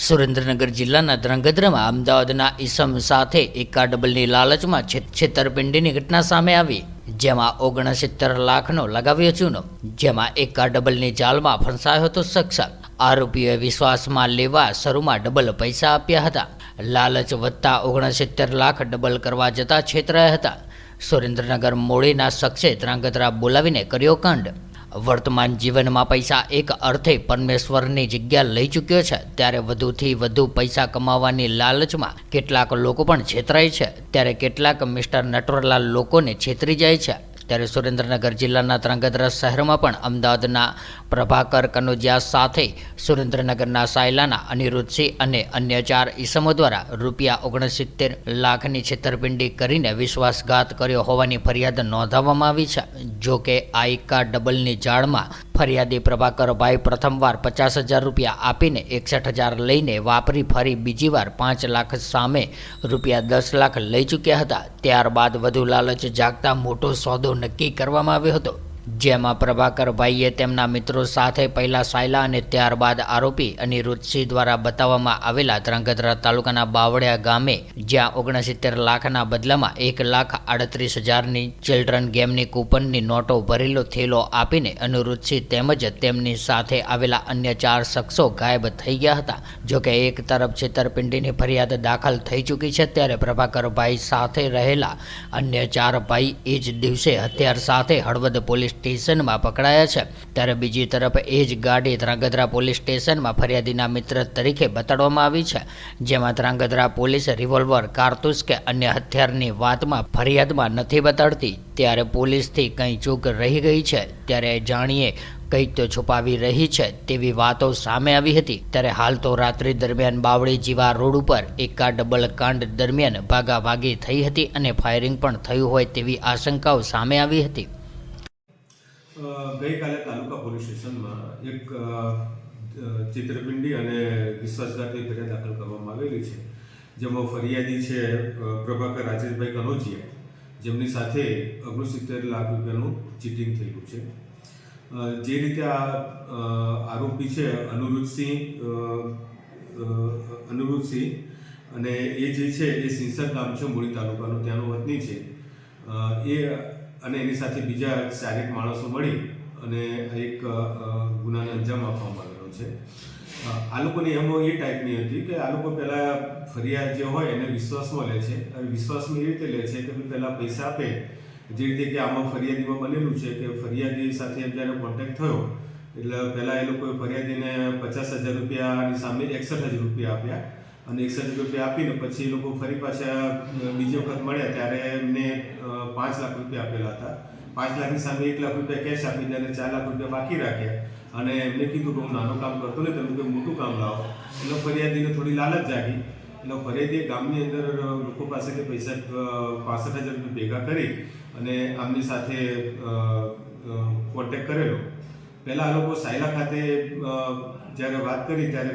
સુરેન્દ્રનગર જિલ્લાના ધ્રાંગધ્રામાં અમદાવાદના ઈસમ સાથે એકા ડબલની લાલચમાં છેતરપિંડીની ઘટના સામે આવી, જેમાં 69 લાખનો લગાવ્યો ચૂનો, જેમાં એકા ડબલની જાળમાં ફસાયો હતો શખ્સ। આરોપીઓએ વિશ્વાસમાં લેવા શરૂમાં ડબલ પૈસા આપ્યા હતા। લાલચ વધતા 69 લાખ ડબલ કરવા જતા છેતરાયા હતા। સુરેન્દ્રનગર મોડીના શખ્સે ધ્રાંગધ્રા બોલાવીને કર્યો કાંડ। વર્તમાન જીવનમાં પૈસા એક અર્થે પરમેશ્વરની જગ્યા લઈ ચૂક્યો છે, ત્યારે વધુથી વધુ પૈસા કમાવાની લાલચમાં કેટલાક લોકો પણ છેતરાય છે, ત્યારે કેટલાક મિસ્ટર નટવરલાલ લોકોને છેતરી જાય છે। ત્યારે સુરેન્દ્રનગર જિલ્લાના ધ્રાંગધ્રા શહેરમાં પણ અમદાવાદના પ્રભાકર કનોજિયા સાથે સુરેન્દ્રનગરના સાયલાના અનિરુદ્ધસિંહ અને અન્ય 4 ઈસમો દ્વારા ₹69 લાખની છેતરપિંડી કરીને વિશ્વાસઘાત કર્યો હોવાની ફરિયાદ નોંધાવવામાં આવી છે। જો કે આ એકા ડબલની જાળમાં ફરિયાદી પ્રભાકરભાઈ પ્રથમવાર ₹50,000 આપીને 61,000 લઈને વાપરી ફરી બીજી વાર 5 લાખ સામે ₹10 લાખ લઈ ચૂક્યા હતા। ત્યારબાદ વધુ લાલચ જાગતા મોટો સોદો નક્કી કરવામાં આવ્યો હતો, જેમાં પ્રભાકરભાઈએ તેમના મિત્રો સાથે પહેલા સાયલા અને ત્યારબાદ આરોપી અનિરુદ્ધસિંહ દ્વારા બતાવવામાં આવેલા ધ્રાંગધ્રા તાલુકાના બાવળિયા ગામે, જ્યાં 69 લાખના બદલામાં 1,38,000ની ચિલ્ડ્રન ગેમની કૂપનની નોટો ભરેલો થેલો આપીને અનિરુદ્ધસિંહ તેમજ તેમની સાથે આવેલા અન્ય 4 શખ્સો ગાયબ થઈ ગયા હતા। જોકે એક તરફ છેતરપિંડીની ફરિયાદ દાખલ થઈ ચૂકી છે, ત્યારે પ્રભાકરભાઈ સાથે રહેલા અન્ય 4 ભાઈ એ જ દિવસે હથિયાર સાથે હળવદ પોલીસ સ્ટેશનમાં પકડાયા છે, ત્યારે બીજી તરફ એ જ ગાડી ધ્રાંગધ્રા પોલીસ સ્ટેશનમાં ફરિયાદીના મિત્ર તરીકે બતાડવામાં આવી છે, જેમાં ધ્રાંગધ્રા પોલીસ રિવોલ્વર, કારતૂસ કે અન્ય હથિયારની વાતમાં ફરિયાદમાં નથી બતાડતી, ત્યારે પોલીસથી કંઈ ચૂક રહી ગઈ છે, ત્યારે જાણીએ કંઈક તો છુપાવી રહી છે તેવી વાતો સામે આવી હતી। ત્યારે હાલ તો રાત્રિ દરમિયાન બાવળી જીવા રોડ ઉપર એકા ડબલ કાંડ દરમિયાન ભાગાભાગી થઈ હતી અને ફાયરિંગ પણ થયું હોય તેવી આશંકાઓ સામે આવી હતી। ગઈકાલે તાલુકા પોલીસ સ્ટેશનમાં એક છેતરપિંડી અને વિશ્વાસઘાતની ફરિયાદ દાખલ કરવામાં આવેલી છે, જેમાં ફરિયાદી છે પ્રભાકર રાજેશભાઈ કનોજિયા, જેમની સાથે 69 લાખ રૂપિયાનું ચીટિંગ થયેલું છે। જે રીતે આ આરોપી છે અનિરુદ્ધસિંહ અને એ જે છે એ સિંસર ગામ છે, મૂળી તાલુકાનું, ત્યાંનો વતની છે। એ અને એની સાથે બીજા 4 માણસો મળી અને એક ગુનાને અંજામ આપવામાં આવેલો છે। આ લોકોની એમો એ ટાઈપની હતી કે આ લોકો પહેલાં ફરિયાદ જે હોય એને વિશ્વાસમાં લે છે, અને વિશ્વાસમાં એ રીતે લે છે કે પહેલાં પૈસા આપે, જે રીતે કે આમાં ફરિયાદીમાં બનેલું છે કે ફરિયાદી સાથે જ્યારે કોન્ટેક્ટ થયો એટલે પહેલાં એ લોકોએ ફરિયાદીને ₹50,000ની સામે ₹61,000 આપ્યા, અને ₹61,000 આપીને પછી એ લોકો ફરી પાછા બીજી વખત મળ્યા ત્યારે એમને ₹5 લાખ આપેલા હતા। 5 લાખની સામે ₹1 લાખ કેશ આપી દે અને ₹4 લાખ બાકી રાખ્યા, અને એમને કીધું કે હું નાનું કામ કરતો ને તમે કોઈ મોટું કામ લાવો। એટલે ફરિયાદીને થોડી લાલચ જાગી, એટલે ફરિયાદીએ ગામની અંદર લોકો પાસેથી પૈસા ₹65,000 ભેગા કરી અને આમની સાથે કોન્ટેક્ટ કરેલો। પહેલાં આ લોકો સાયલા ખાતે જ્યારે વાત કરી ત્યારે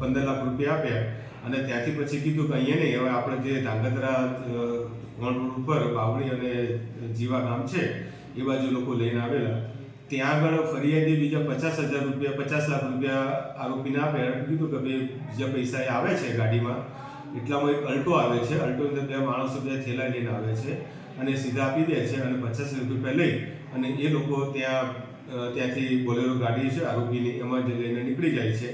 ₹15 લાખ આપ્યા, અને ત્યાંથી પછી કીધું કે અહીંયા નહીં, હવે આપણે જે ધ્રાંગધ્રા રોડ ઉપર બાવળી અને જીવા ગામ છે એ બાજુ લોકો લઈને આવેલા। ત્યાં આગળ ફરિયાદી બીજા ₹50 લાખ આરોપીને આપ્યા, કીધું કે ભાઈ બીજા પૈસા એ આવે છે ગાડીમાં, એટલામાં એક અલ્ટો આવે છે, અલ્ટોની અંદર 2 માણસો 2 થેલા લઈને આવે છે અને સીધા આપી દે છે, અને ₹50 લાખ લઈ અને એ લોકો ત્યાંથી બોલેરો ગાડી છે આરોપીની, એમાં જ લઈને નીકળી જાય છે,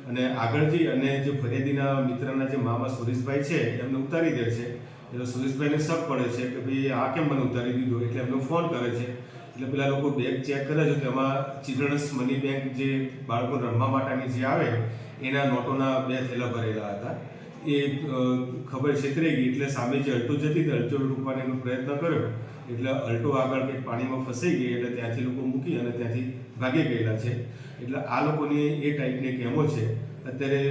અને આગળ જઈ અને જે ફરિયાદીના મિત્રના જે મામા સુરેશભાઈ છે એમને ઉતારી દે છે। એટલે સુરેશભાઈને શક પડે છે કે ભાઈ આ કેમ મને ઉતારી દીધું, એટલે એમને ફોન કરે છે। એટલે પેલા લોકો બેગ ચેક કરે છે, તેમાં ચિલ્ડ્રન્સ મની બેંક જે બાળકો રમવા માટેની જે આવે એના નોટોના 2 થેલા ભરેલા હતા। એ ખબર છેતરાઈ ગઈ, એટલે સામે જે અલ્ટો જતી હતી અલ્ટો રૂપવાનો પ્રયત્ન કર્યો, એટલે અલ્ટો આગળ કંઈક પાણીમાં ફસાઈ ગઈ, એટલે ત્યાંથી લોકો મૂકી અને ત્યાંથી ભાગી ગયેલા છે। એટલે આ લોકોની એ ટાઈપની કેમો છે। અત્યારે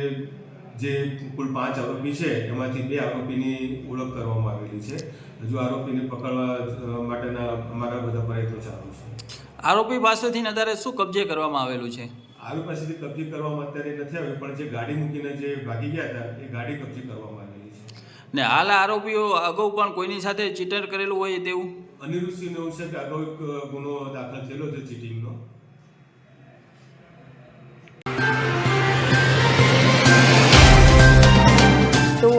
જે કુલ 5 આરોપી છે એમાંથી 2 આરોપીની ઓળખ કરવામાં આવેલી છે। હજુ આરોપીને પકડવા માટેના અમારા બધા પ્રયત્નો ચાલુ છે। આરોપી પાસેથી અત્યારે શું કબજે કરવામાં આવેલું છે? આરોપી પાસેથી કબજે કરવામાં અત્યારે નથી આવ્યું, પણ જે ગાડી મૂકીને જે ભાગી ગયા હતા એ ગાડી કબજે કરવામાં આવેલી છે। ને હાલ આરોપીઓ અગાઉ પણ કોઈની સાથે ચીટર કરેલું હોય તેવું અનિરુદ્ધસિંહનો છે કે અગાઉ એક ગુનો દાખલ થયેલો છે ચીટિંગનો।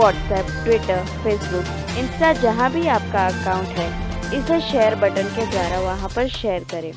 व्हाट्सएप, ट्विटर, फेसबुक, इंस्टा जहाँ भी आपका अकाउंट है, इसे शेयर बटन के द्वारा वहाँ पर शेयर करें।